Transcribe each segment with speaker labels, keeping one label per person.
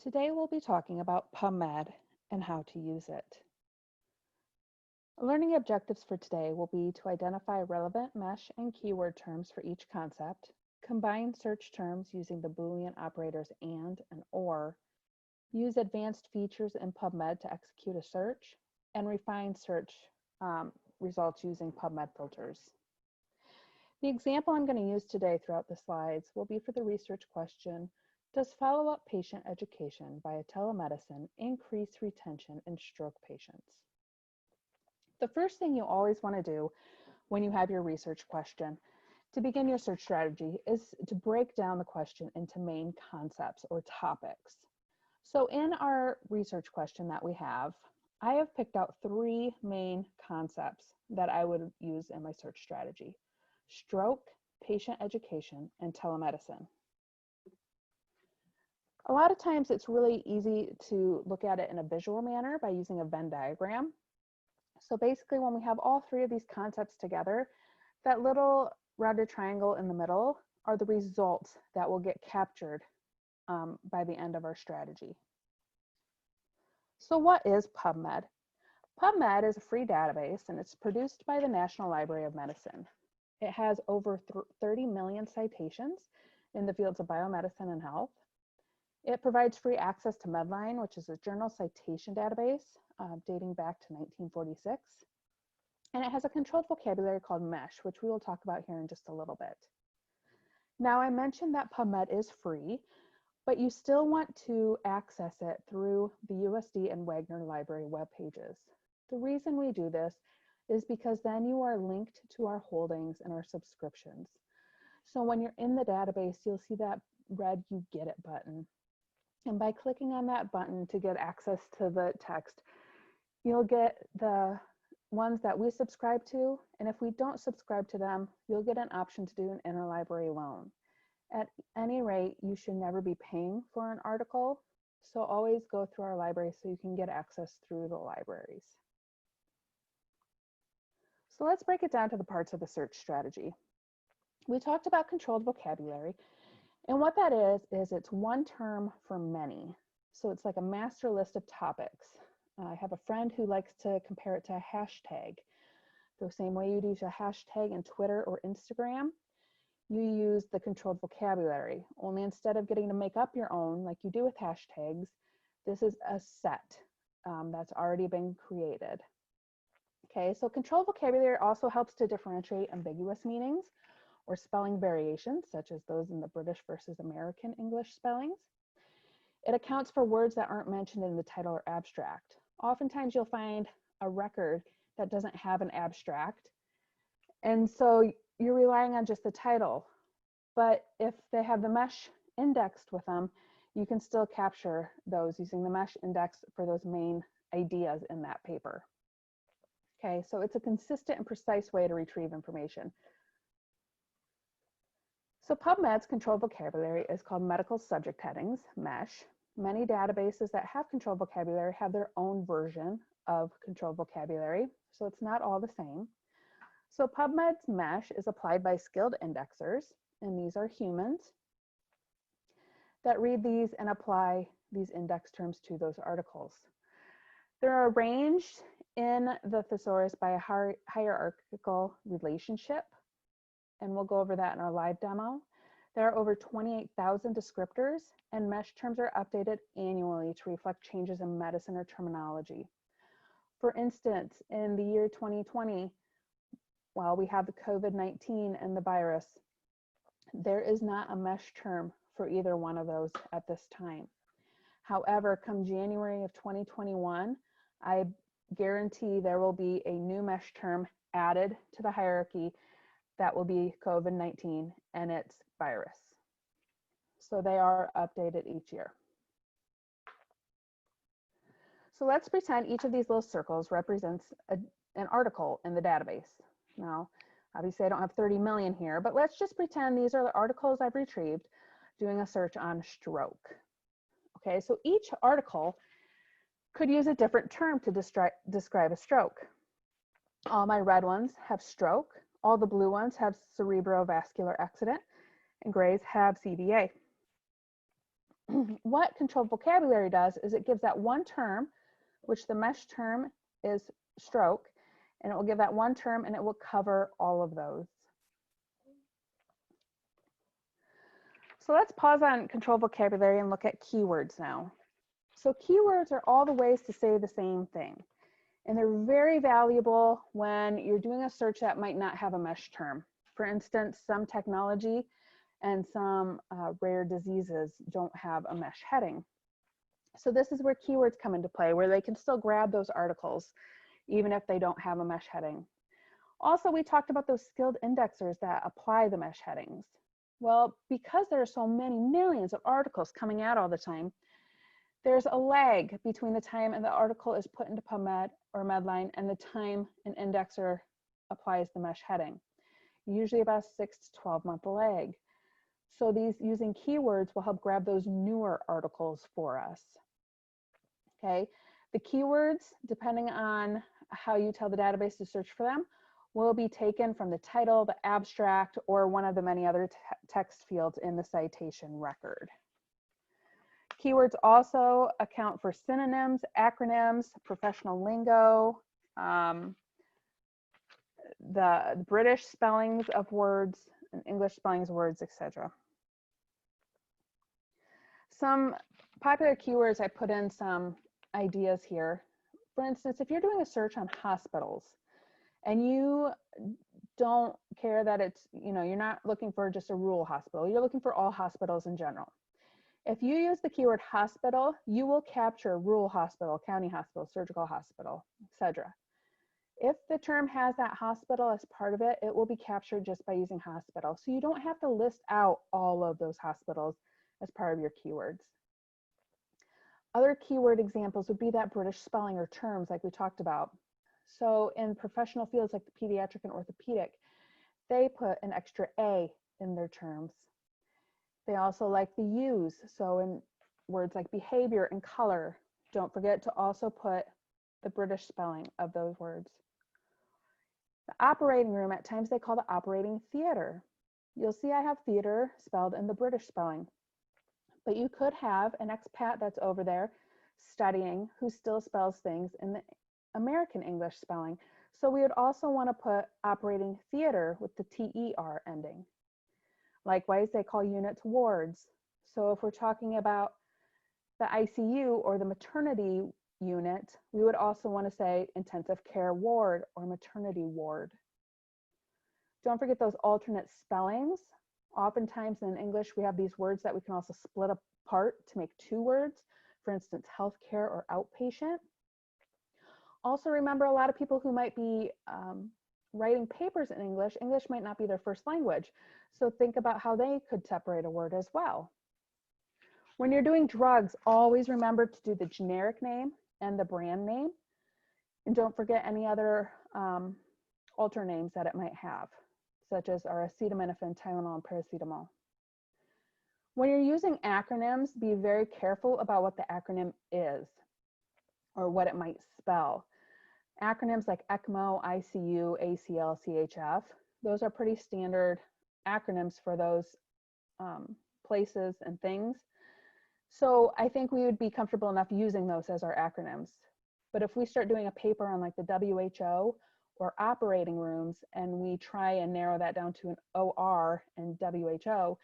Speaker 1: Today we'll be talking about Pubmed and how to use it. Learning objectives for today will be to identify relevant MeSH and keyword terms for each concept, combine search terms using the Boolean operators and or, use advanced features in Pubmed to execute a search, and refine search results using Pubmed filters. The example I'm going to use today throughout the slides will be for the research question, does follow-up patient education via telemedicine increase retention in stroke patients? The first thing you always want to do when you have your research question to begin your search strategy is to break down the question into main concepts or topics. So in our research question that we have, I have picked out 3 main concepts that I would use in my search strategy: stroke, patient education, and telemedicine. A lot of times it's really easy to look at it in a visual manner by using a Venn diagram. So basically when we have all 3 of these concepts together, that little rounded triangle in the middle are the results that will get captured by the end of our strategy. So what is Pubmed? Pubmed is a free database and it's produced by the National Library of Medicine. It has over 30 million citations in the fields of biomedicine and health. It provides free access to Medline, which is a journal citation database dating back to 1946. And it has a controlled vocabulary called MeSH, which we will talk about here in just a little bit. Now, I mentioned that Pubmed is free, but you still want to access it through the USD and Wagner Library web pages. The reason we do this is because then you are linked to our holdings and our subscriptions. So when you're in the database, you'll see that red "You Get It" button. And by clicking on that button to get access to the text, you'll get the ones that we subscribe to. And if we don't subscribe to them, you'll get an option to do an interlibrary loan. At any rate, you should never be paying for an article. So always go through our library so you can get access through the libraries. So let's break it down to the parts of the search strategy. We talked about controlled vocabulary. And what that is it's one term for many. So it's like a master list of topics. I have a friend who likes to compare it to a hashtag. The same way you'd use a hashtag in Twitter or Instagram, you use the controlled vocabulary. Only instead of getting to make up your own like you do with hashtags, this is a set that's already been created. Okay, so controlled vocabulary also helps to differentiate ambiguous meanings or spelling variations, such as those in the British versus American English spellings. It accounts for words that aren't mentioned in the title or abstract. Oftentimes you'll find a record that doesn't have an abstract, and so you're relying on just the title. But if they have the MeSH indexed with them, you can still capture those using the MeSH index for those main ideas in that paper. Okay, so it's a consistent and precise way to retrieve information. So Pubmed's controlled vocabulary is called medical subject headings, MeSH. Many databases that have controlled vocabulary have their own version of controlled vocabulary, so it's not all the same. So Pubmed's MeSH is applied by skilled indexers, and these are humans that read these and apply these index terms to those articles. They're arranged in the thesaurus by a hierarchical relationship, and we'll go over that in our live demo. There are over 28,000 descriptors, and MeSH terms are updated annually to reflect changes in medicine or terminology. For instance, in the year 2020, while we have the COVID-19 and the virus, there is not a MeSH term for either one of those at this time. However, come January of 2021, I guarantee there will be a new MeSH term added to the hierarchy that will be COVID-19 and its virus. So they are updated each year. So let's pretend each of these little circles represents an article in the database. Now, obviously I don't have 30 million here, but let's just pretend these are the articles I've retrieved doing a search on stroke. Okay, so each article could use a different term to describe a stroke. All my red ones have stroke. All the blue ones have cerebrovascular accident, and grays have CVA. what controlled vocabulary does is it gives that one term, which the MeSH term is stroke, and it will give that one term and it will cover all of those. So let's pause on controlled vocabulary and look at keywords now. So keywords are all the ways to say the same thing. And they're very valuable when you're doing a search that might not have a MeSH term. For instance, some technology and some rare diseases don't have a MeSH heading. So this is where keywords come into play, where they can still grab those articles, even if they don't have a MeSH heading. Also, we talked about those skilled indexers that apply the MeSH headings. Well, because there are so many millions of articles coming out all the time, there's a lag between the time and the article is put into Pubmed or Medline and the time an indexer applies the MeSH heading. Usually about 6 to 12 month lag. So these using keywords will help grab those newer articles for us. Okay, the keywords, depending on how you tell the database to search for them, will be taken from the title, the abstract, or one of the many other text fields in the citation record. Keywords also account for synonyms, acronyms, professional lingo, the British spellings of words, and English spellings of words, etc. Some popular keywords, I put in some ideas here. For instance, if you're doing a search on hospitals and you don't care that it's, you're not looking for just a rural hospital, you're looking for all hospitals in general. If you use the keyword hospital, you will capture rural hospital, county hospital, surgical hospital, etc. If the term has that hospital as part of it, it will be captured just by using hospital. So you don't have to list out all of those hospitals as part of your keywords. Other keyword examples would be that British spelling or terms like we talked about. So in professional fields like the pediatric and orthopedic, they put an extra A in their terms. They also like the U's. So in words like behavior and color, don't forget to also put the British spelling of those words. The operating room, at times they call the operating theater. You'll see I have theater spelled in the British spelling. But you could have an expat that's over there studying who still spells things in the American English spelling. So we would also want to put operating theater with the TER ending. Likewise, they call units wards. So if we're talking about the ICU or the maternity unit, we would also want to say intensive care ward or maternity ward. Don't forget those alternate spellings. Oftentimes in English, we have these words that we can also split apart to make two words. For instance, healthcare or outpatient. Also remember, a lot of people who might be writing papers in English, English might not be their first language. So think about how they could separate a word as well. When you're doing drugs, always remember to do the generic name and the brand name. And don't forget any other alter names that it might have, such as our acetaminophen, Tylenol, and paracetamol. When you're using acronyms, be very careful about what the acronym is or what it might spell. Acronyms like ECMO, ICU, ACL, CHF, those are pretty standard acronyms for those places and things. So I think we would be comfortable enough using those as our acronyms. But if we start doing a paper on like the WHO or operating rooms and we try and narrow that down to an OR and WHO,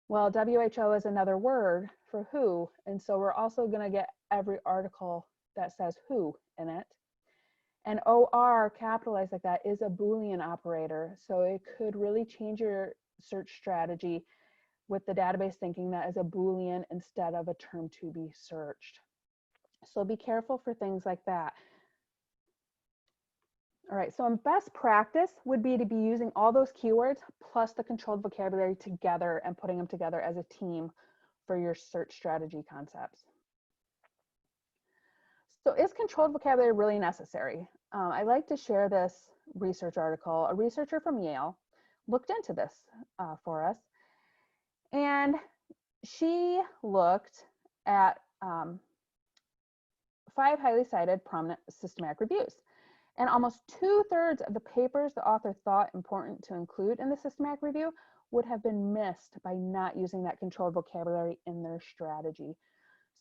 Speaker 1: well, WHO is another word for who. And so we're also going to get every article that says who in it. And OR capitalized like that is a Boolean operator. So it could really change your search strategy with the database thinking that is a Boolean instead of a term to be searched. So be careful for things like that. All right, so in best practice would be to be using all those keywords plus the controlled vocabulary together and putting them together as a team for your search strategy concepts. So is controlled vocabulary really necessary? I'd like to share this research article. A researcher from Yale looked into this for us. And she looked at 5 highly cited prominent systematic reviews. And almost 2/3 of the papers the author thought important to include in the systematic review would have been missed by not using that controlled vocabulary in their strategy.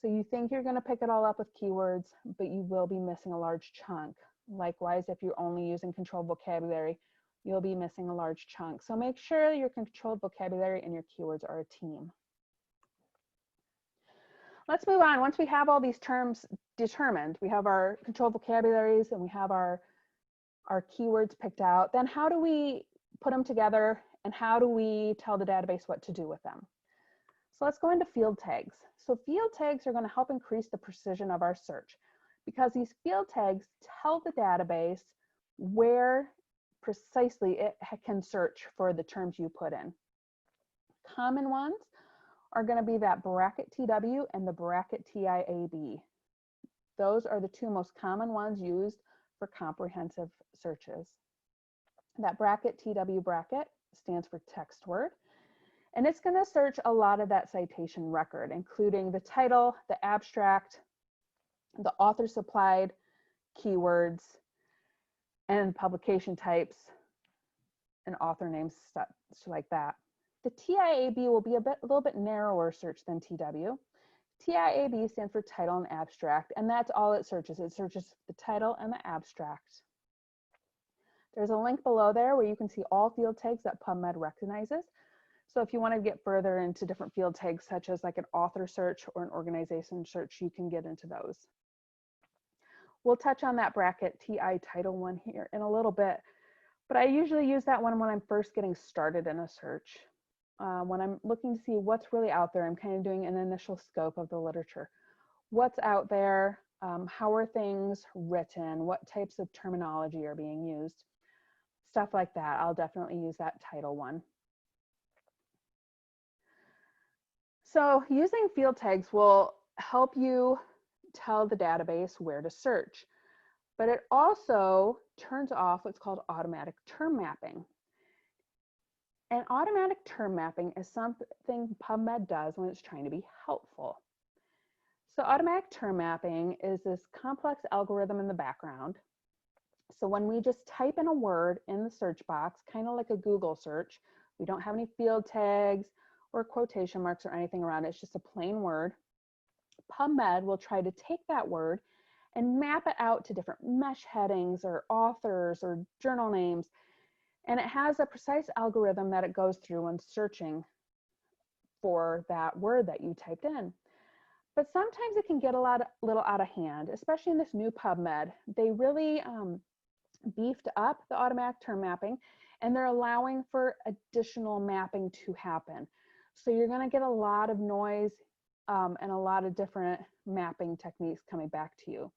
Speaker 1: So you think you're going to pick it all up with keywords, but you will be missing a large chunk. Likewise, if you're only using controlled vocabulary, you'll be missing a large chunk. So make sure your controlled vocabulary and your keywords are a team. Let's move on. Once we have all these terms determined, we have our controlled vocabularies and we have our keywords picked out, then how do we put them together and how do we tell the database what to do with them? So let's go into field tags. So field tags are going to help increase the precision of our search because these field tags tell the database where precisely it can search for the terms you put in. Common ones are going to be that bracket TW and the bracket TIAB. Those are the two most common ones used for comprehensive searches. That bracket TW bracket stands for text word, and it's going to search a lot of that citation record, including the title, the abstract, the author supplied keywords, and publication types and author names, stuff like that. The TIAB will be a little bit narrower search than TW. TIAB stands for title and abstract, and that's all it searches. It searches the title and the abstract. There's a link below there where you can see all field tags that PubMed recognizes. So if you want to get further into different field tags, such as like an author search or an organization search, you can get into those. We'll touch on that bracket TI title one here in a little bit, but I usually use that one when I'm first getting started in a search. When I'm looking to see what's really out there, I'm kind of doing an initial scope of the literature. What's out there? How are things written? What types of terminology are being used? Stuff like that. I'll definitely use that title one. So using field tags will help you tell the database where to search, but it also turns off what's called automatic term mapping. And automatic term mapping is something PubMed does when it's trying to be helpful. So automatic term mapping is this complex algorithm in the background. So when we just type in a word in the search box, kind of like a Google search, we don't have any field tags or quotation marks or anything around it, it's just a plain word. PubMed will try to take that word and map it out to different MeSH headings or authors or journal names. And it has a precise algorithm that it goes through when searching for that word that you typed in. But sometimes it can get a little out of hand, especially in this new PubMed. They really beefed up the automatic term mapping, and they're allowing for additional mapping to happen. So you're going to get a lot of noise and a lot of different mapping techniques coming back to you.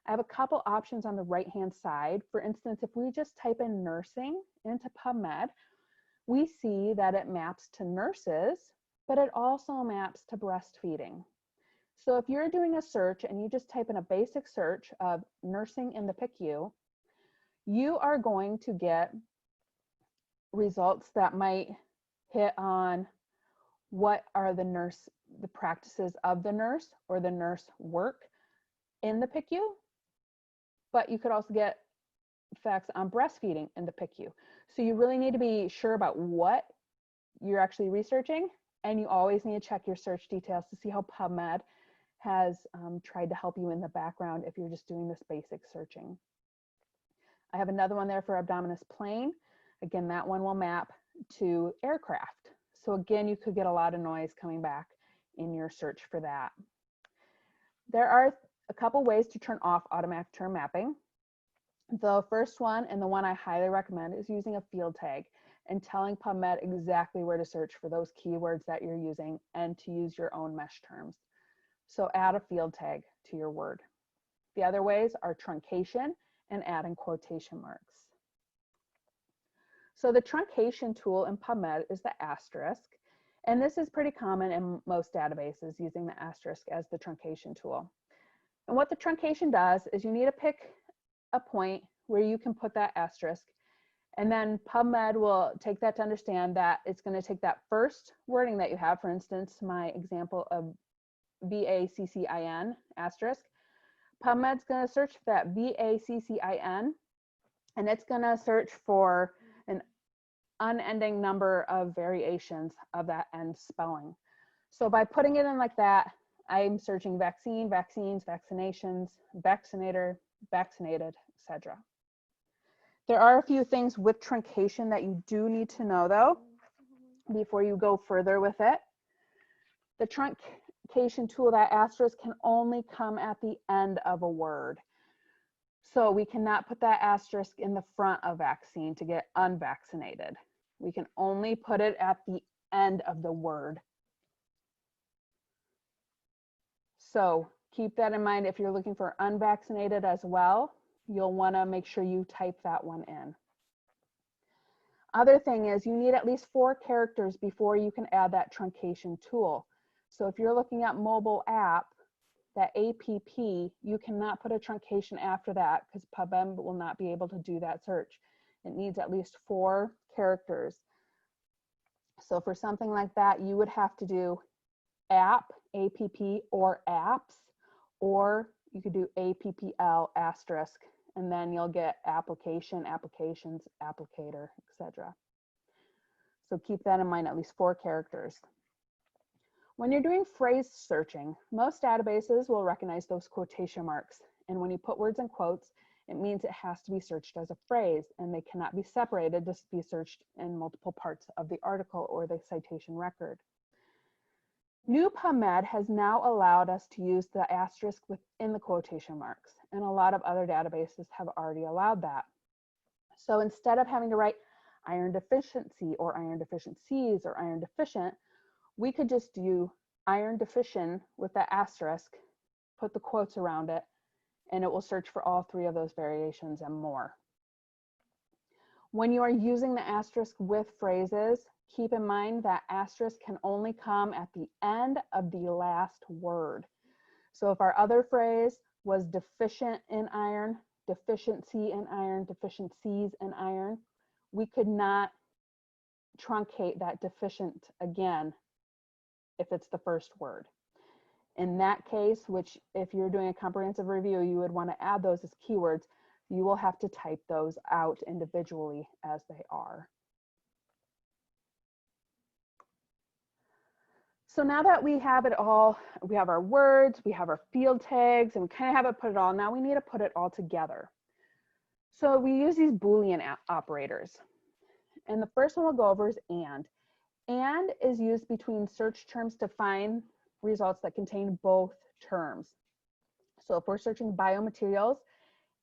Speaker 1: I have a couple options on the right-hand side. For instance, if we just type in nursing into PubMed, we see that it maps to nurses, but it also maps to breastfeeding. So if you're doing a search and you just type in a basic search of nursing in the PICU, you are going to get results that might hit on what are the practices of the nurse or the nurse work in the PICU, but you could also get facts on breastfeeding in the PICU. So you really need to be sure about what you're actually researching, and you always need to check your search details to see how PubMed has tried to help you in the background if you're just doing this basic searching. I have another one there for abdominis plane. Again, that one will map to aircraft. So again, you could get a lot of noise coming back in your search for that. There are a couple ways to turn off automatic term mapping. The first one, and the one I highly recommend, is using a field tag and telling PubMed exactly where to search for those keywords that you're using and to use your own MeSH terms. So add a field tag to your word. The other ways are truncation and adding quotation marks. So the truncation tool in PubMed is the asterisk, and this is pretty common in most databases, using the asterisk as the truncation tool. And what the truncation does is you need to pick a point where you can put that asterisk, and then PubMed will take that to understand that it's going to take that first wording that you have. For instance, my example of VACCIN asterisk, PubMed's going to search for that VACCIN, and it's going to search for an unending number of variations of that end spelling. So by putting it in like that, I'm searching vaccine, vaccines, vaccinations, vaccinator, vaccinated, etc. There are a few things with truncation that you do need to know though, before you go further with it. The truncation tool, that asterisk, can only come at the end of a word. So we cannot put that asterisk in the front of vaccine to get unvaccinated. We can only put it at the end of the word. So keep that in mind if you're looking for unvaccinated as well. You'll want to make sure you type that one in. Other thing is you need at least 4 characters before you can add that truncation tool. So if you're looking at mobile app, that APP, you cannot put a truncation after that because Pubmed will not be able to do that search. It needs at least 4 characters. So for something like that, you would have to do app, APP, or apps, or you could do APPL asterisk, and then you'll get application, applications, applicator, etc. So keep that in mind, at least 4 characters. When you're doing phrase searching, most databases will recognize those quotation marks. And when you put words in quotes, it means it has to be searched as a phrase, and they cannot be separated to be searched in multiple parts of the article or the citation record. New Pubmed has now allowed us to use the asterisk within the quotation marks, and a lot of other databases have already allowed that. So instead of having to write iron deficiency or iron deficiencies or iron deficient, we could just do iron deficient with that asterisk, put the quotes around it, and it will search for all 3 of those variations and more. When you are using the asterisk with phrases, keep in mind that asterisk can only come at the end of the last word. So if our other phrase was deficient in iron, deficiency in iron, deficiencies in iron, we could not truncate that deficient again if it's the first word. In that case, which if you're doing a comprehensive review, you would want to add those as keywords, you will have to type those out individually as they are. So now that we have it all, we have our words, we have our field tags, and we kind of have it put it all, now we need to put it all together. So we use these Boolean operators. And the first one we'll go over is and. And is used between search terms to find results that contain both terms. So if we're searching biomaterials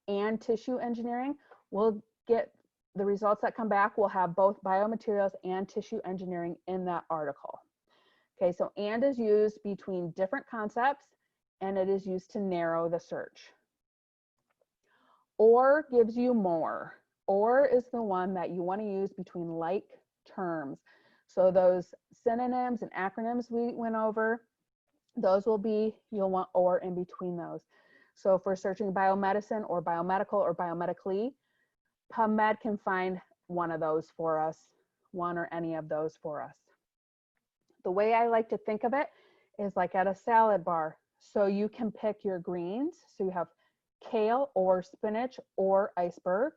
Speaker 1: and tissue engineering, we'll get the results that come back will have both biomaterials and tissue engineering in that article. Okay, so and is used between different concepts, and it is used to narrow the search. Or gives you more. Or is the one that you want to use between like terms. So those synonyms and acronyms we went over, those will be, you'll want or in between those. So if we're searching biomedicine or biomedical or biomedically, Pubmed can find one of those for us, one or any of those for us. The way I like to think of it is like at a salad bar. So you can pick your greens. So you have kale or spinach or iceberg,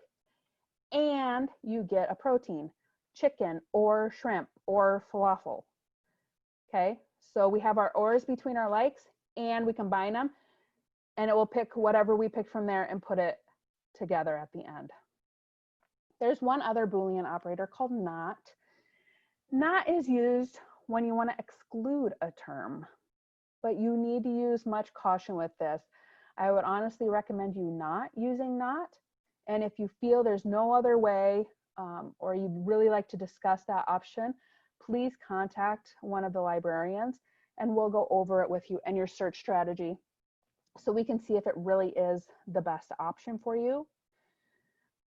Speaker 1: and you get a protein, chicken or shrimp or falafel. Okay, so we have our ors between our likes and we combine them, and it will pick whatever we pick from there and put it together at the end. There's one other Boolean operator called not. Not is used when you want to exclude a term, but you need to use much caution with this. I would honestly recommend you not using not. And if you feel there's no other way, or you'd really like to discuss that option, please contact one of the librarians and we'll go over it with you and your search strategy so we can see if it really is the best option for you.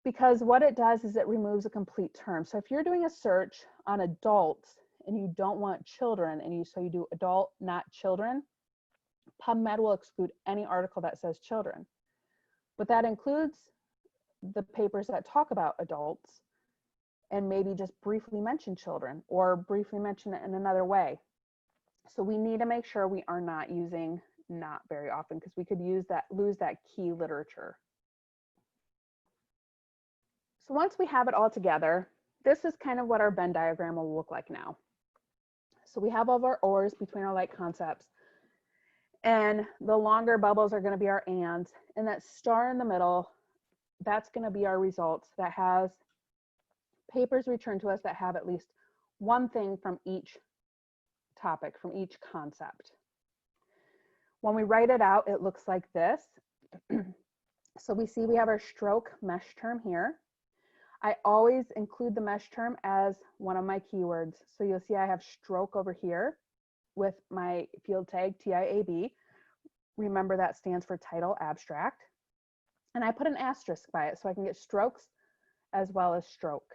Speaker 1: Because what it does is it removes a complete term. So if you're doing a search on adults and you don't want children, and so you do adult, not children, Pubmed will exclude any article that says children. But that includes the papers that talk about adults and maybe just briefly mention children or briefly mention it in another way. So we need to make sure we are not using not very often, because we could lose that key literature. So once we have it all together, this is kind of what our Venn diagram will look like now. So we have all of our ors between our like concepts, and the longer bubbles are going to be our ands, and that star in the middle, that's going to be our results that has papers returned to us that have at least one thing from each topic, from each concept. When we write it out, it looks like this. So we see we have our stroke MeSH term here. I always include the MeSH term as one of my keywords. So you'll see I have stroke over here with my field tag TIAB. Remember that stands for title abstract. And I put an asterisk by it so I can get strokes as well as stroke.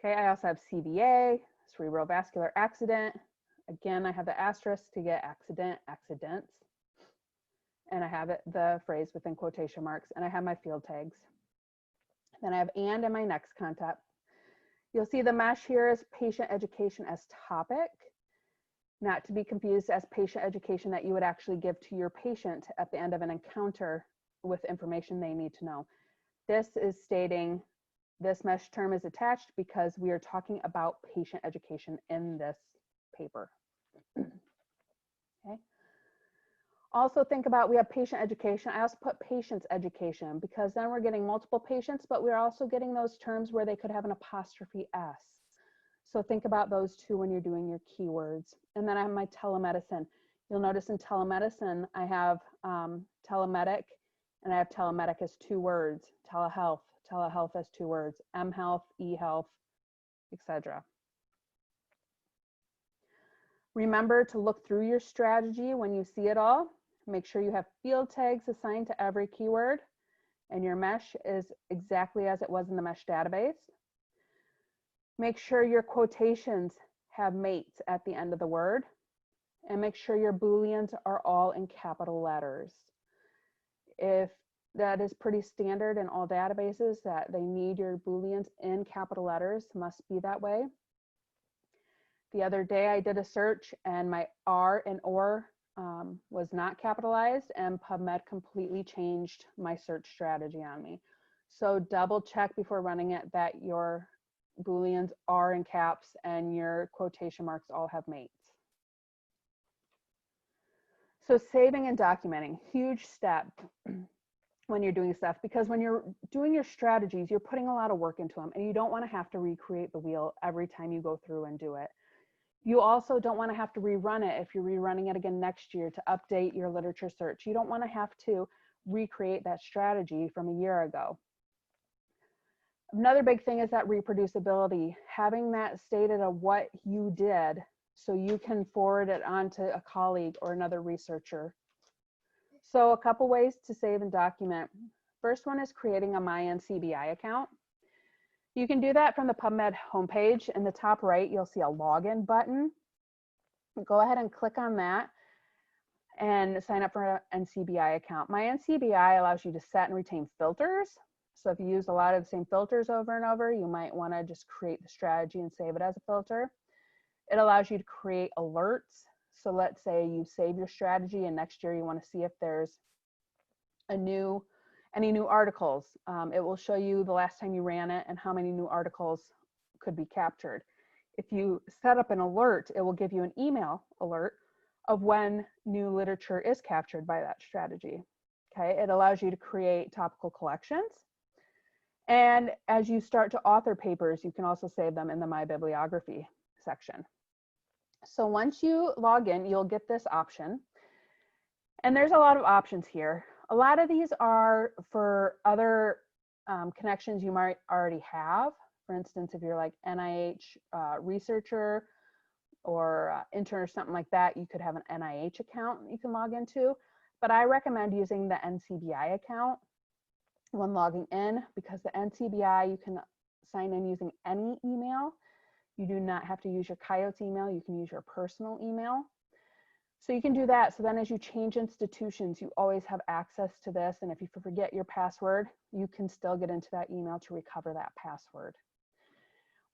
Speaker 1: Okay, I also have CVA, cerebral vascular accident. Again, I have the asterisk to get accident, accidents. And I have the phrase within quotation marks, and I have my field tags. Then I have and in my next concept. You'll see the MeSH here is patient education as topic, not to be confused as patient education that you would actually give to your patient at the end of an encounter with information they need to know. This is stating this MeSH term is attached because we are talking about patient education in this paper. Okay. Also think about, we have patient education. I also put patient's education because then we're getting multiple patients, but we're also getting those terms where they could have an apostrophe S. So think about those two when you're doing your keywords. And then I have my telemedicine. You'll notice in telemedicine, I have telemedic, and I have telemedic as 2 words, telehealth, telehealth as 2 words, mHealth, eHealth, etc. Remember to look through your strategy when you see it all. Make sure you have field tags assigned to every keyword, and your MeSH is exactly as it was in the MeSH database. Make sure your quotations have mates at the end of the word, and make sure your Booleans are all in capital letters. If that is pretty standard in all databases that they need your Booleans in capital letters, must be that way. The other day I did a search and my R and OR was not capitalized, and Pubmed completely changed my search strategy on me. So double check before running it that your Booleans are in caps and your quotation marks all have mates. So saving and documenting, huge step when you're doing stuff, because when you're doing your strategies, you're putting a lot of work into them, and you don't want to have to recreate the wheel every time you go through and do it. You also don't want to have to rerun it if you're rerunning it again next year to update your literature search. You don't want to have to recreate that strategy from a year ago. Another big thing is that reproducibility, having that stated of what you did so you can forward it on to a colleague or another researcher. So a couple ways to save and document. First one is creating a MyNCBI account. You can do that from the Pubmed homepage. In the top right, you'll see a login button. Go ahead and click on that and sign up for an NCBI account. MyNCBI allows you to set and retain filters. So if you use a lot of the same filters over and over, you might want to just create the strategy and save it as a filter. It allows you to create alerts. So let's say you save your strategy and next year you want to see if there's any new articles. It will show you the last time you ran it and how many new articles could be captured. If you set up an alert, it will give you an email alert of when new literature is captured by that strategy. Okay, it allows you to create topical collections. And as you start to author papers, you can also save them in the My Bibliography section. So once you log in, you'll get this option. And there's a lot of options here. A lot of these are for other connections you might already have. For instance, if you're like NIH researcher or intern or something like that, you could have an NIH account you can log into. But I recommend using the NCBI account when logging in, because the NCBI, you can sign in using any email. You do not have to use your Coyote email. You can use your personal email. So you can do that. So then as you change institutions, you always have access to this. And if you forget your password, you can still get into that email to recover that password.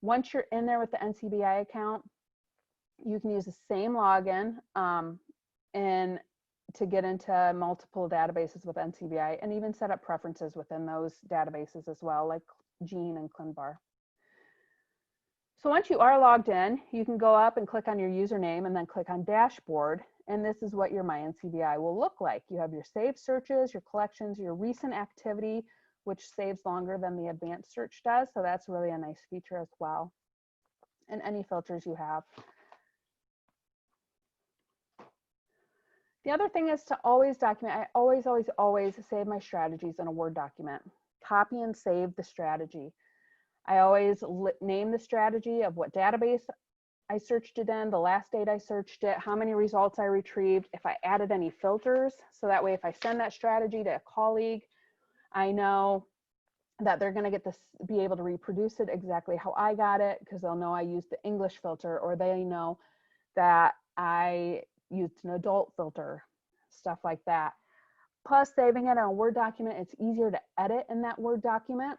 Speaker 1: Once you're in there with the NCBI account, you can use the same login and to get into multiple databases with NCBI, and even set up preferences within those databases as well, like Gene and ClinVar. So once you are logged in, you can go up and click on your username and then click on dashboard. And this is what your MyNCBI will look like. You have your saved searches, your collections, your recent activity, which saves longer than the advanced search does. So that's really a nice feature as well. And any filters you have. The other thing is to always document. I always save my strategies in a Word document. Copy and save the strategy. I always name the strategy of what database I searched it in, the last date I searched it, how many results I retrieved, if I added any filters. So that way, if I send that strategy to a colleague, I know that they're going to get this, be able to reproduce it exactly how I got it, because they'll know I used the English filter, or they know that I used an adult filter, stuff like that. Plus, saving it in a Word document, it's easier to edit in that Word document.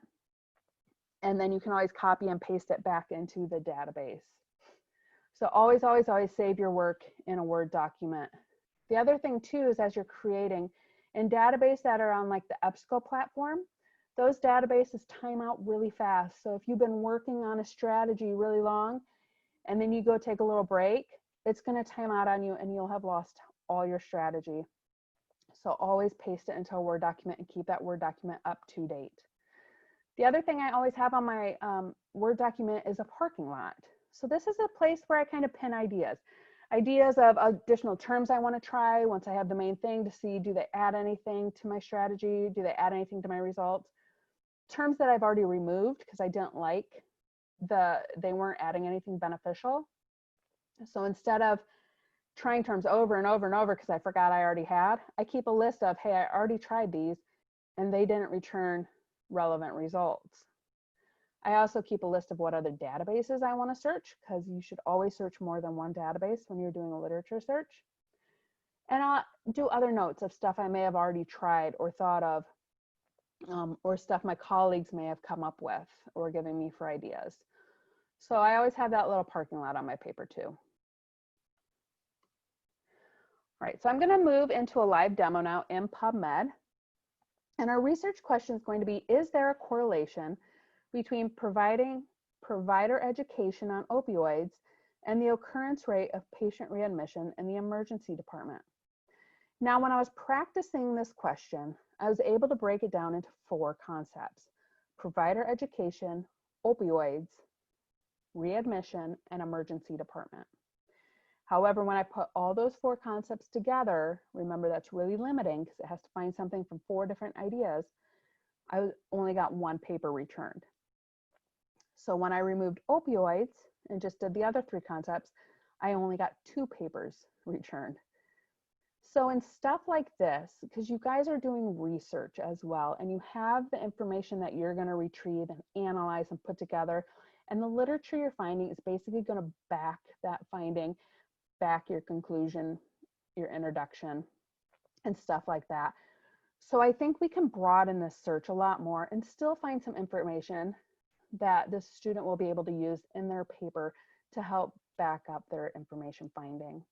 Speaker 1: And then you can always copy and paste it back into the database. So always save your work in a Word document. The other thing too is, as you're creating in databases that are on like the EBSCO platform, those databases time out really fast. So if you've been working on a strategy really long and then you go take a little break, it's going to time out on you and you'll have lost all your strategy. So always paste it into a Word document and keep that Word document up to date. The other thing I always have on my Word document is a parking lot. So this is a place where I kind of pin ideas of additional terms I want to try once I have the main thing, to see, do they add anything to my strategy? Do they add anything to my results? Terms that I've already removed because I didn't like they weren't adding anything beneficial. So instead of trying terms over and over and over because I forgot I already had, I keep a list of, hey, I already tried these and they didn't return relevant results. I also keep a list of what other databases I want to search, because you should always search more than one database when you're doing a literature search. And I'll do other notes of stuff I may have already tried or thought of, or stuff my colleagues may have come up with or given me for ideas. So I always have that little parking lot on my paper too. All right, so I'm going to move into a live demo now in Pubmed. And our research question is going to be, is there a correlation between provider education on opioids and the occurrence rate of patient readmission in the emergency department? Now, when I was practicing this question, I was able to break it down into 4 concepts: provider education, opioids, readmission, and emergency department. However, when I put all those 4 concepts together, remember that's really limiting because it has to find something from 4 different ideas, I only got 1 paper returned. So when I removed opioids and just did the other 3 concepts, I only got 2 papers returned. So in stuff like this, because you guys are doing research as well, and you have the information that you're going to retrieve and analyze and put together, and the literature you're finding is basically going to back that finding, back your conclusion, your introduction, and stuff like that. So I think we can broaden this search a lot more and still find some information that the student will be able to use in their paper to help back up their information finding.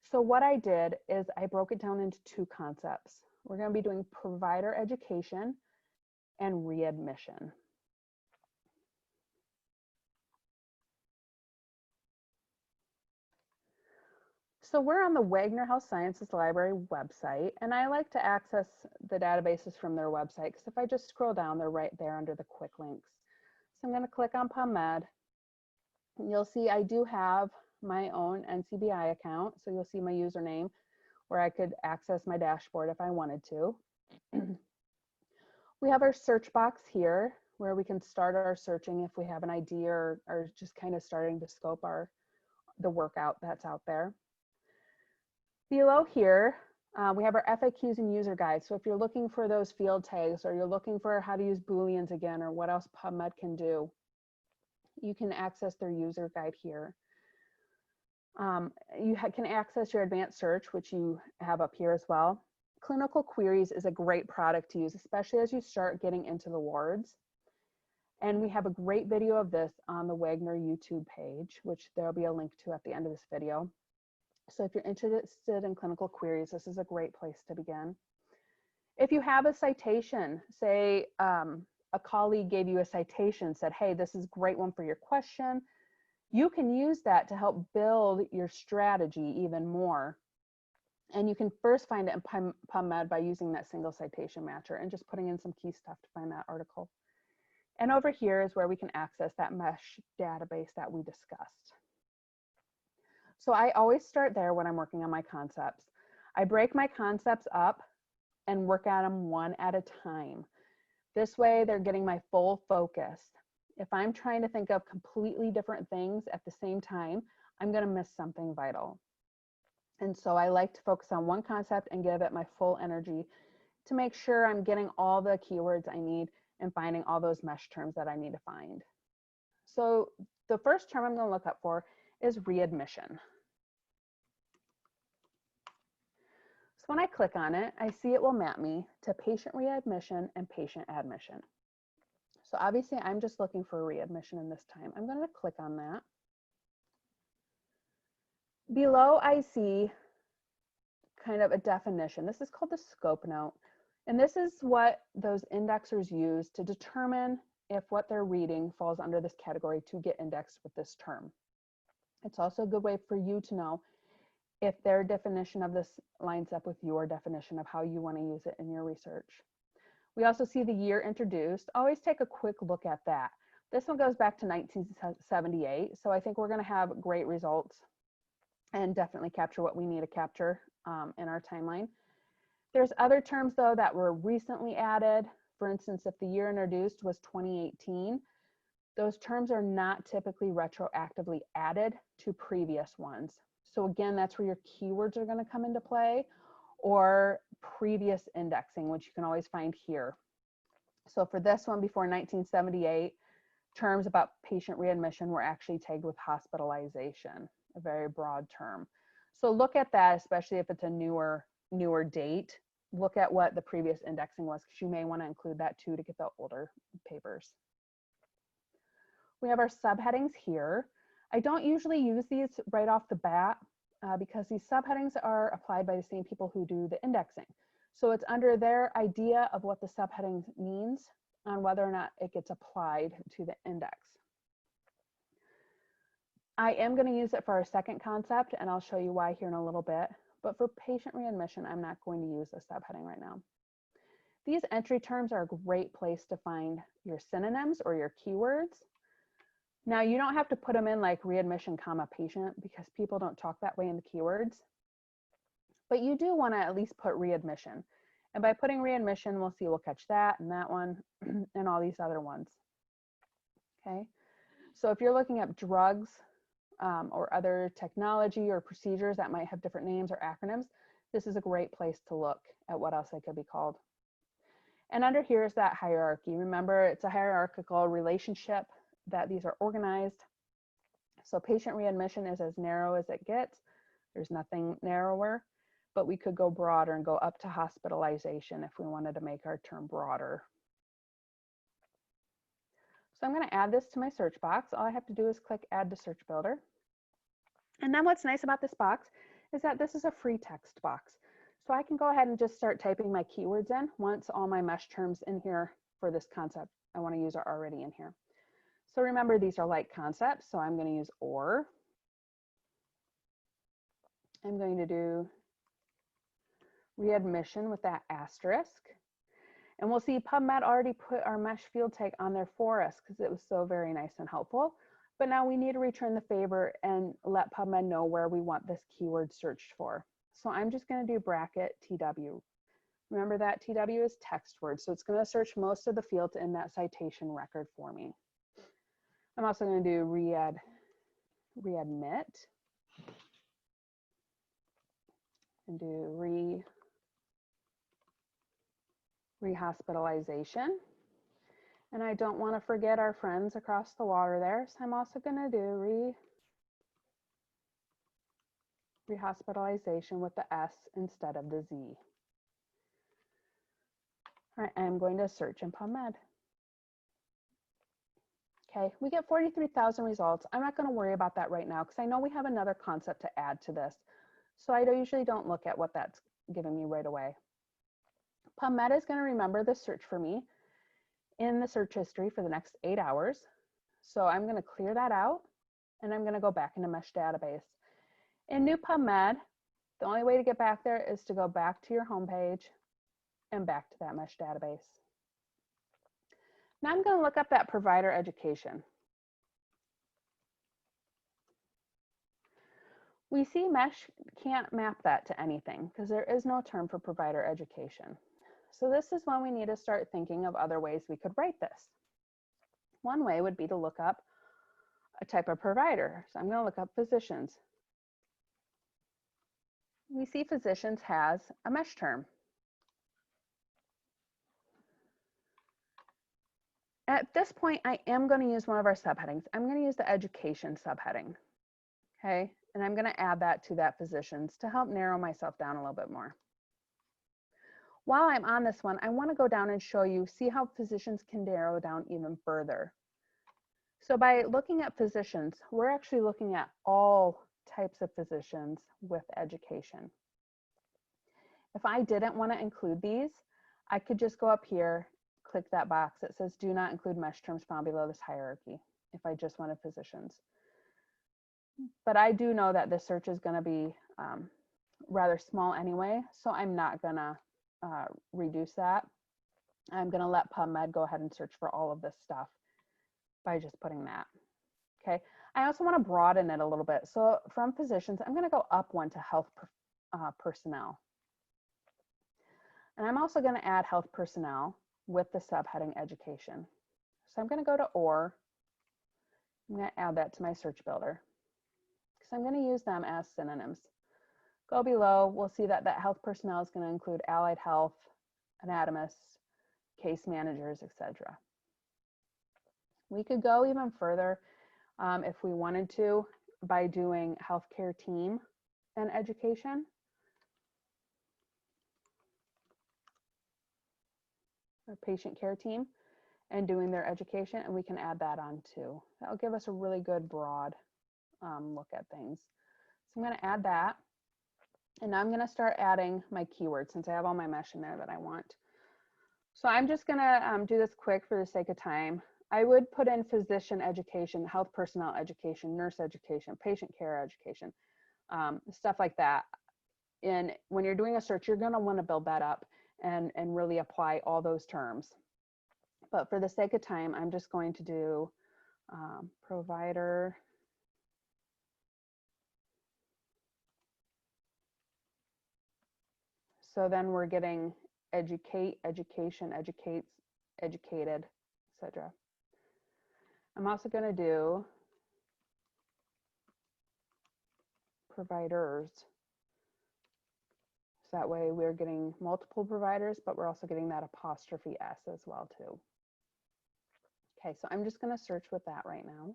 Speaker 1: So what I did is I broke it down into 2 concepts. We're going to be doing provider education and readmission. So we're on the Wagner Health Sciences Library website, and I like to access the databases from their website because if I just scroll down, they're right there under the quick links. So I'm going to click on Pubmed. You'll see I do have my own NCBI account, so you'll see my username where I could access my dashboard if I wanted to. We have our search box here where we can start our searching if we have an idea or just kind of starting to scope the workout that's out there. Below here, we have our FAQs and user guides. So if you're looking for those field tags, or you're looking for how to use Booleans again, or what else Pubmed can do, you can access their user guide here. You can access your advanced search, which you have up here as well. Clinical queries is a great product to use, especially as you start getting into the wards. And we have a great video of this on the Wagner YouTube page, which there'll be a link to at the end of this video. So if you're interested in clinical queries, this is a great place to begin. If you have a citation, say a colleague gave you a citation, said, hey, this is a great one for your question. You can use that to help build your strategy even more. And you can first find it in Pubmed by using that single citation matcher and just putting in some key stuff to find that article. And over here is where we can access that MeSH database that we discussed. So I always start there when I'm working on my concepts. I break my concepts up and work at them one at a time. This way they're getting my full focus. If I'm trying to think of completely different things at the same time, I'm going to miss something vital. And so I like to focus on one concept and give it my full energy to make sure I'm getting all the keywords I need and finding all those MeSH terms that I need to find. So the first term I'm going to look up for is readmission. So when I click on it, I see it will map me to patient readmission and patient admission. So obviously I'm just looking for readmission in this time. I'm going to click on that. Below I see kind of a definition. This is called the scope note. And this is what those indexers use to determine if what they're reading falls under this category to get indexed with this term. It's also a good way for you to know if their definition of this lines up with your definition of how you want to use it in your research. We also see the year introduced. Always take a quick look at that. This one goes back to 1978, so I think we're going to have great results and definitely capture what we need to capture in our timeline. There's other terms though that were recently added. For instance, if the year introduced was 2018, those terms are not typically retroactively added to previous ones. So again, that's where your keywords are going to come into play, or previous indexing, which you can always find here. So for this one, before 1978, terms about patient readmission were actually tagged with hospitalization, a very broad term. So look at that, especially if it's a newer date. Look at what the previous indexing was, because you may want to include that too to get the older papers. We have our subheadings here. I don't usually use these right off the bat because these subheadings are applied by the same people who do the indexing. So it's under their idea of what the subheading means on whether or not it gets applied to the index. I am going to use it for our second concept, and I'll show you why here in a little bit. But for patient readmission, I'm not going to use a subheading right now. These entry terms are a great place to find your synonyms or your keywords. Now, you don't have to put them in like readmission, comma, patient, because people don't talk that way in the keywords. But you do want to at least put readmission. And by putting readmission, we'll see we'll catch that and that one and all these other ones. Okay. So if you're looking up drugs or other technology or procedures that might have different names or acronyms, this is a great place to look at what else they could be called. And under here is that hierarchy. Remember, it's a hierarchical relationship that these are organized. So patient readmission is as narrow as it gets. There's nothing narrower, but we could go broader and go up to hospitalization if we wanted to make our term broader. So I'm going to add this to my search box. All I have to do is click add to search builder. And then what's nice about this box is that this is a free text box. So I can go ahead and just start typing my keywords in once all my MeSH terms in here for this concept I want to use are already in here. So remember, these are like concepts, so I'm going to use or. I'm going to do readmission with that asterisk. And we'll see Pubmed already put our MeSH field tag on there for us because it was so very nice and helpful. But now we need to return the favor and let Pubmed know where we want this keyword searched for. So I'm just going to do bracket TW. Remember that TW is text word, so it's going to search most of the fields in that citation record for me. I'm also going to do readmit and do rehospitalization. And I don't want to forget our friends across the water there, so I'm also going to do rehospitalization with the S instead of the Z. All right, I'm going to search in Pubmed. Okay, we get 43,000 results. I'm not going to worry about that right now because I know we have another concept to add to this. So I usually don't look at what that's giving me right away. Pubmed is going to remember this search for me in the search history for the next 8 hours. So I'm going to clear that out and I'm going to go back into MeSH database. In new Pubmed, the only way to get back there is to go back to your home page and back to that MeSH database. Now I'm going to look up that provider education. We see MeSH can't map that to anything because there is no term for provider education. So this is when we need to start thinking of other ways we could write this. One way would be to look up a type of provider. So I'm going to look up physicians. We see physicians has a MeSH term. At this point, I am going to use one of our subheadings. I'm going to use the education subheading. Okay, and I'm going to add that to that physicians to help narrow myself down a little bit more. While I'm on this one, I want to go down and show you, see how physicians can narrow down even further. So by looking at physicians, we're actually looking at all types of physicians with education. If I didn't want to include these, I could just go up here, click that box that says do not include MeSH terms found below this hierarchy if I just wanted physicians. But I do know that this search is going to be rather small anyway, so I'm not going to reduce that. I'm going to let Pubmed go ahead and search for all of this stuff by just putting that. Okay. I also want to broaden it a little bit. So from physicians, I'm going to go up one to health personnel. And I'm also going to add health personnel with the subheading education. So I'm going to go to or. I'm going to add that to my search builder because I'm going to use them as synonyms. Go below, we'll see that that health personnel is going to include allied health, anatomists, case managers, etc. We could go even further if we wanted to by doing healthcare team and education. Or patient care team and doing their education, and we can add that on too. That'll give us a really good broad look at things. So I'm going to add that, and now I'm going to start adding my keywords since I have all my MeSH in there that I want. So I'm just going to do this quick for the sake of time. I would put in physician education, health personnel education, nurse education, patient care education, stuff like that. And when you're doing a search, you're going to want to build that up and really apply all those terms. But for the sake of time, I'm just going to do provider so then we're getting educate, education, educates, educated, etc. I'm also going to do providers. So that way we're getting multiple providers, but we're also getting that apostrophe S as well too. Okay, so I'm just going to search with that right now.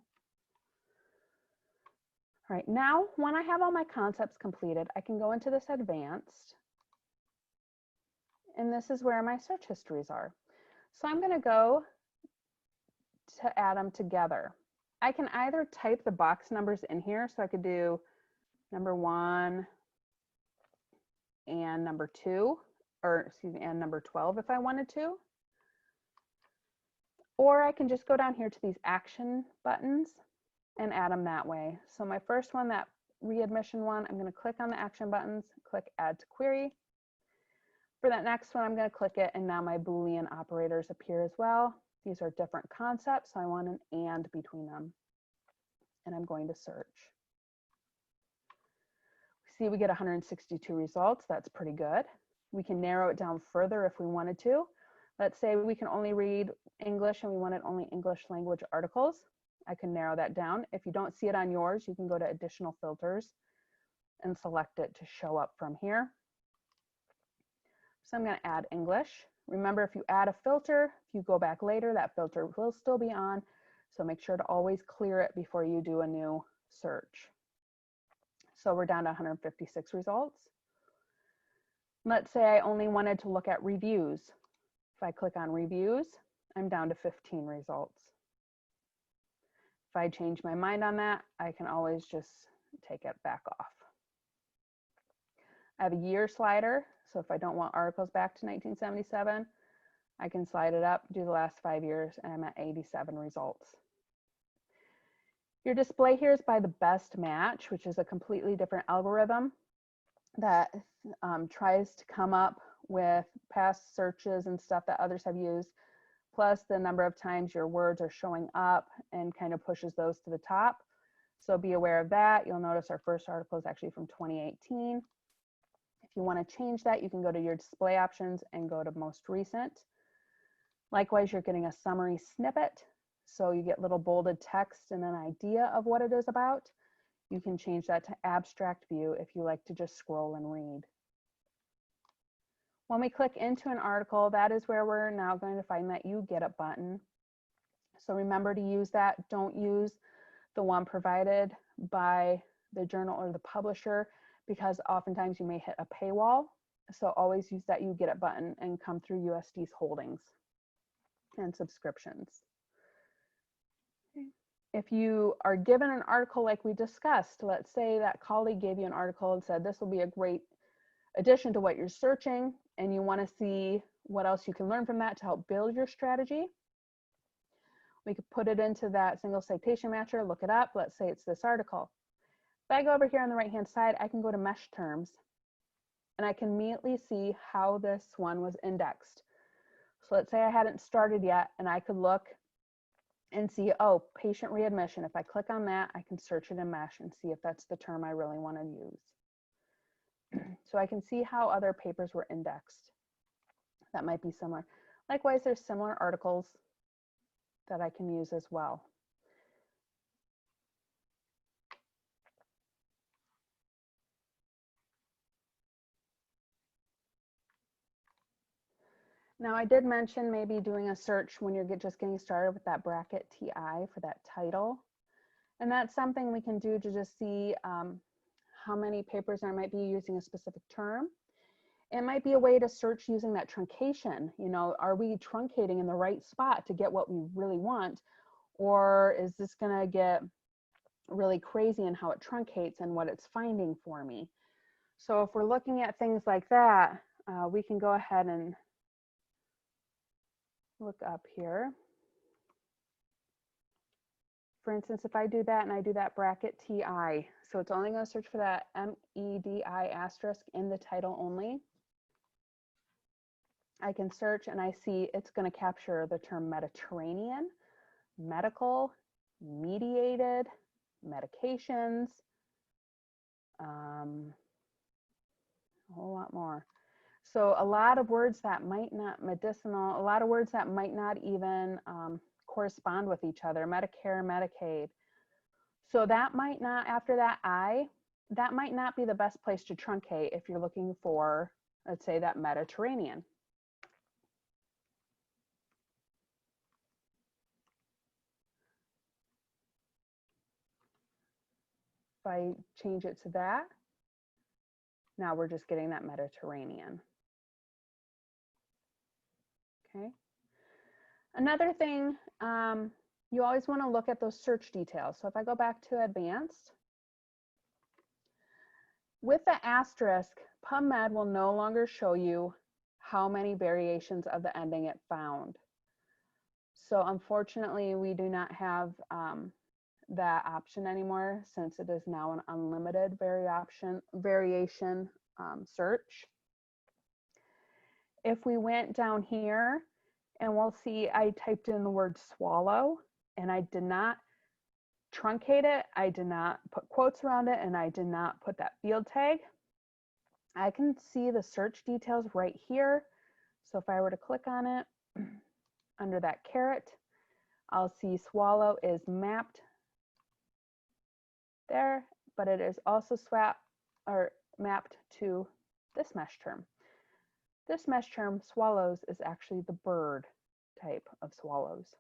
Speaker 1: All right, now when I have all my concepts completed, I can go into this advanced. And this is where my search histories are. So I'm going to go to add them together. I can either type the box numbers in here, so I could do number 1 and number 2, or excuse me, and number 12 if I wanted to. Or I can just go down here to these action buttons and add them that way. So my first one, that readmission one, I'm going to click on the action buttons, click add to query. For that next one, I'm going to click it, and now my Boolean operators appear as well. These are different concepts, so I want an and between them. And I'm going to search. See, we get 162 results. That's pretty good. We can narrow it down further if we wanted to. Let's say we can only read English and we wanted only English language articles. I can narrow that down. If you don't see it on yours, you can go to additional filters and select it to show up from here. So I'm going to add English. Remember, if you add a filter, if you go back later, that filter will still be on. So make sure to always clear it before you do a new search. So we're down to 156 results. Let's say I only wanted to look at reviews. If I click on reviews, I'm down to 15 results. If I change my mind on that, I can always just take it back off. I have a year slider. So if I don't want articles back to 1977, I can slide it up, do the last 5 years, and I'm at 87 results. Your display here is by the best match, which is a completely different algorithm that tries to come up with past searches and stuff that others have used, plus the number of times your words are showing up and kind of pushes those to the top. So be aware of that. You'll notice our first article is actually from 2018. If you want to change that, you can go to your display options and go to most recent. Likewise, you're getting a summary snippet. So you get little bolded text and an idea of what it is about. You can change that to abstract view if you like to just scroll and read. When we click into an article, that is where we're now going to find that You Get It button. So remember to use that. Don't use the one provided by the journal or the publisher, because oftentimes you may hit a paywall. So always use that You Get It button and come through USD's holdings and subscriptions. If you are given an article like we discussed, let's say that colleague gave you an article and said this will be a great addition to what you're searching, and you want to see what else you can learn from that to help build your strategy. We could put it into that single citation matcher, look it up. Let's say it's this article. If I go over here on the right hand side, I can go to MeSH terms and I can immediately see how this one was indexed. So let's say I hadn't started yet, and I could look and see, oh, patient readmission. If I click on that, I can search it in MeSH and see if that's the term I really want to use. So I can see how other papers were indexed. That might be similar. Likewise, there's similar articles that I can use as well. Now, I did mention maybe doing a search when you're just getting started with that bracket TI for that title. And that's something we can do to just see how many papers there might be using a specific term. It might be a way to search using that truncation. You know, are we truncating in the right spot to get what we really want? Or is this going to get really crazy in how it truncates and what it's finding for me? So if we're looking at things like that, we can go ahead and look up here. For instance, if I do that and I do that bracket TI, so it's only going to search for that MEDI asterisk in the title only. I can search and I see it's going to capture the term Mediterranean, medical, mediated, medications, a whole lot more. So a lot of words that might not medicinal, a lot of words that might not even correspond with each other, Medicare, Medicaid. So that might not, after that that might not be the best place to truncate if you're looking for, let's say, that Mediterranean. If I change it to that, now we're just getting that Mediterranean. Okay. Another thing, you always want to look at those search details. So if I go back to advanced, with the asterisk, Pubmed will no longer show you how many variations of the ending it found. So unfortunately, we do not have that option anymore, since it is now an unlimited variation search. If we went down here, and we'll see I typed in the word swallow and I did not truncate it, I did not put quotes around it, and I did not put that field tag, I can see the search details right here. So if I were to click on it, under that caret, I'll see swallow is mapped there, but it is also mapped to this MeSH term. This MeSH term, swallows, is actually the bird type of swallows.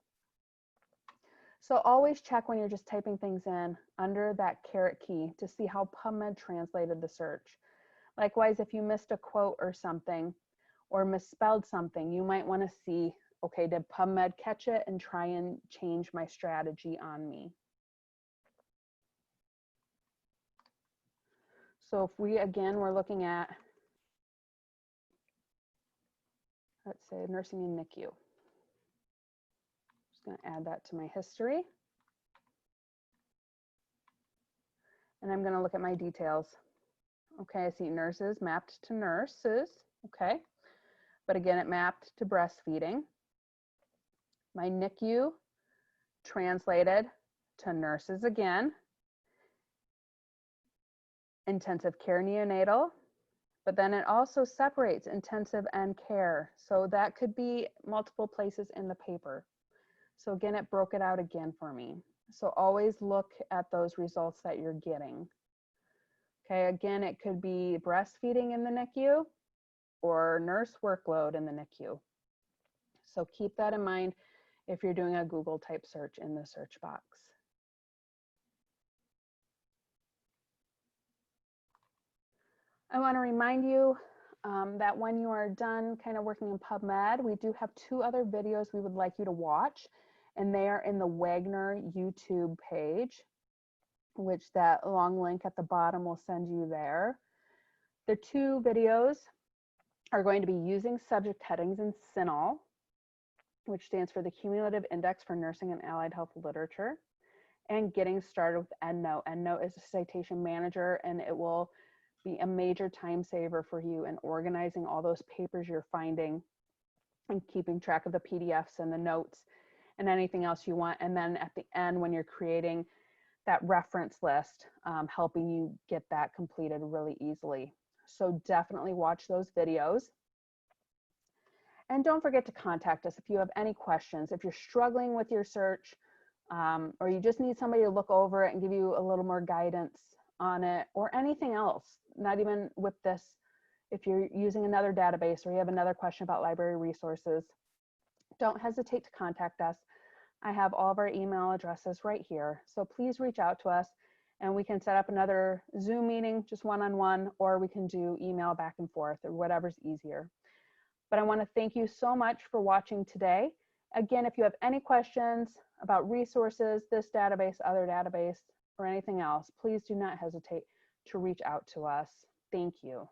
Speaker 1: So always check when you're just typing things in under that caret key to see how Pubmed translated the search. Likewise, if you missed a quote or something, or misspelled something, you might want to see, okay, did Pubmed catch it and try and change my strategy on me? So if we, again, we're looking at, let's say, nursing in NICU. Just going to add that to my history. and I'm going to look at my details. Okay, I see nurses mapped to nurses. Okay, but again, it mapped to breastfeeding. My NICU translated to nurses again. Intensive care neonatal, but then it also separates intensive and care. So that could be multiple places in the paper. So again, it broke it out again for me. So always look at those results that you're getting. Okay, again, it could be breastfeeding in the NICU or nurse workload in the NICU. So keep that in mind if you're doing a Google type search in the search box. I want to remind you that when you are done kind of working in Pubmed, we do have 2 other videos we would like you to watch, and they are in the Wagner YouTube page, which that long link at the bottom will send you there. The 2 videos are going to be using subject headings in CINAHL, which stands for the Cumulative Index for Nursing and Allied Health Literature, and getting started with EndNote. EndNote is a citation manager, and it will be a major time saver for you in organizing all those papers you're finding and keeping track of the PDFs and the notes and anything else you want. And then at the end, when you're creating that reference list, helping you get that completed really easily. So definitely watch those videos. And don't forget to contact us if you have any questions. If you're struggling with your search, or you just need somebody to look over it and give you a little more guidance on it, or anything else, not even with this, if you're using another database or you have another question about library resources, don't hesitate to contact us. I have all of our email addresses right here. So please reach out to us and we can set up another Zoom meeting, just one-on-one, or we can do email back and forth, or whatever's easier. But I want to thank you so much for watching today. Again, if you have any questions about resources, this database, other database, or anything else, please do not hesitate to reach out to us. Thank you.